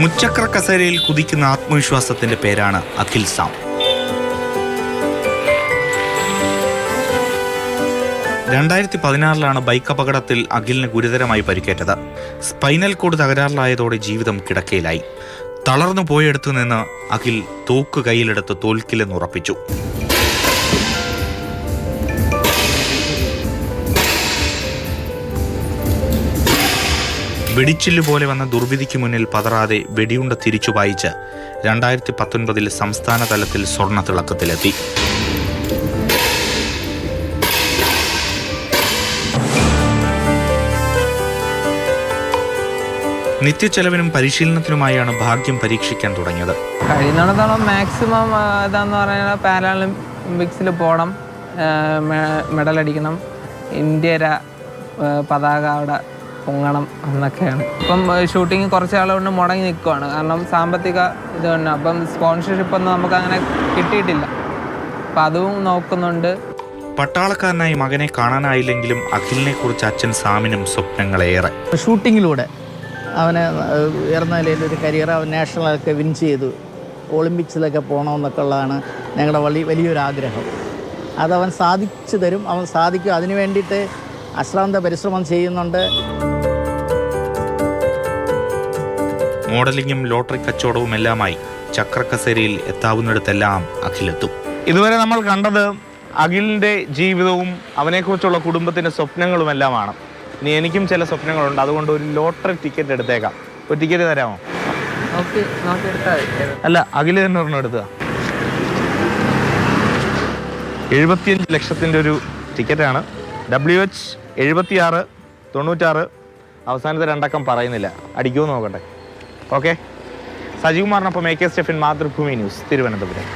മുച്ചക്ര കസേരയിൽ കുതിക്കുന്ന ആത്മവിശ്വാസത്തിന്റെ പേരാണ് Akhil Sam. 2016 bike അപകടത്തിൽ അഖിലിന് ഗുരുതരമായി പരിക്കേറ്റത്. സ്പൈനൽ കോഡ് തകരാറിലായതോടെ ജീവിതം കിടക്കയിലായി. തളർന്നു പോയെടുത്തു നിന്ന് അഖിൽ തോക്ക് കയ്യിലെടുത്ത് തോൽക്കില്ലെന്നുറപ്പിച്ചു. വെടിച്ചില്ല് പോലെ വന്ന ദുർവിധിക്ക് മുന്നിൽ പതറാതെ വെടിയുണ്ട തിരിച്ചു പായിച്ച് 2019 സംസ്ഥാന തലത്തിൽ സ്വർണ്ണ തിളക്കത്തിലെത്തി. നിത്യച്ചെലവിനും പരിശീലനത്തിനുമായാണ് ഭാഗ്യം പരീക്ഷിക്കാൻ തുടങ്ങിയത്. കഴിയുന്നിടത്തോളം മാക്സിമം ഇതാന്ന് പറഞ്ഞാൽ പാരാലിമ്പിക്സിൽ പോകണം, മെഡലടിക്കണം, ഇന്ത്യയുടെ പതാക അവിടെ പൊങ്ങണം എന്നൊക്കെയാണ്. ഇപ്പം ഷൂട്ടിങ് കുറച്ച് ആളുകൊണ്ട് മുടങ്ങി നിൽക്കുവാണ്, കാരണം സാമ്പത്തിക ഇതുകൊണ്ട്. അപ്പം സ്പോൺസർഷിപ്പ് ഒന്നും നമുക്ക് അങ്ങനെ കിട്ടിയിട്ടില്ല, അപ്പം അതും നോക്കുന്നുണ്ട്. പട്ടാളക്കാരനായി മകനെ കാണാനായില്ലെങ്കിലും അഖിലിനെ കുറിച്ച് അച്ഛൻ സാമിനും സ്വപ്നങ്ങളേറെ. ഷൂട്ടിങ്ങിലൂടെ അവന് ഉയർന്ന നിലയിലൊരു കരിയർ അവൻ നാഷണലൊക്കെ വിൻ ചെയ്തു, ഒളിമ്പിക്സിലൊക്കെ പോകണമെന്നൊക്കെ ഉള്ളതാണ് ഞങ്ങളുടെ വലിയൊരു ആഗ്രഹം. അതവൻ സാധിച്ചു തരും, അവൻ സാധിക്കും. അതിനു വേണ്ടിയിട്ട് അശ്രാന്ത പരിശ്രമം ചെയ്യുന്നുണ്ട്. മോഡലിംഗും ലോട്ടറി കച്ചവടവും എല്ലാമായി ചക്രക്കസേരയിൽ എത്താവുന്നിടത്തെല്ലാം അഖിലെത്തും. ഇതുവരെ നമ്മൾ കണ്ടത് അഖിലിൻ്റെ ജീവിതവും അവനെക്കുറിച്ചുള്ള കുടുംബത്തിൻ്റെ സ്വപ്നങ്ങളുമെല്ലാമാണ്. ഇനി എനിക്കും ചില സ്വപ്നങ്ങളുണ്ട്, അതുകൊണ്ട് ഒരു ലോട്ടറി ടിക്കറ്റ് എടുത്തേക്കാം. ഒരു ടിക്കറ്റ് തരാമോ? അല്ല, അഖില് തന്നെ ഒരെണ്ണം എടുത്തുക. 75 ലക്ഷത്തിൻ്റെ ഒരു ടിക്കറ്റാണ്. WH 7696. അവസാനത്തെ 2 അക്കം പറയുന്നില്ല, അടിക്കുമോ നോക്കട്ടെ. ഓക്കെ. സജീവ് കുമാറിനൊപ്പം AK സ്റ്റെഫിൻ, മാതൃഭൂമി ന്യൂസ്, തിരുവനന്തപുരം.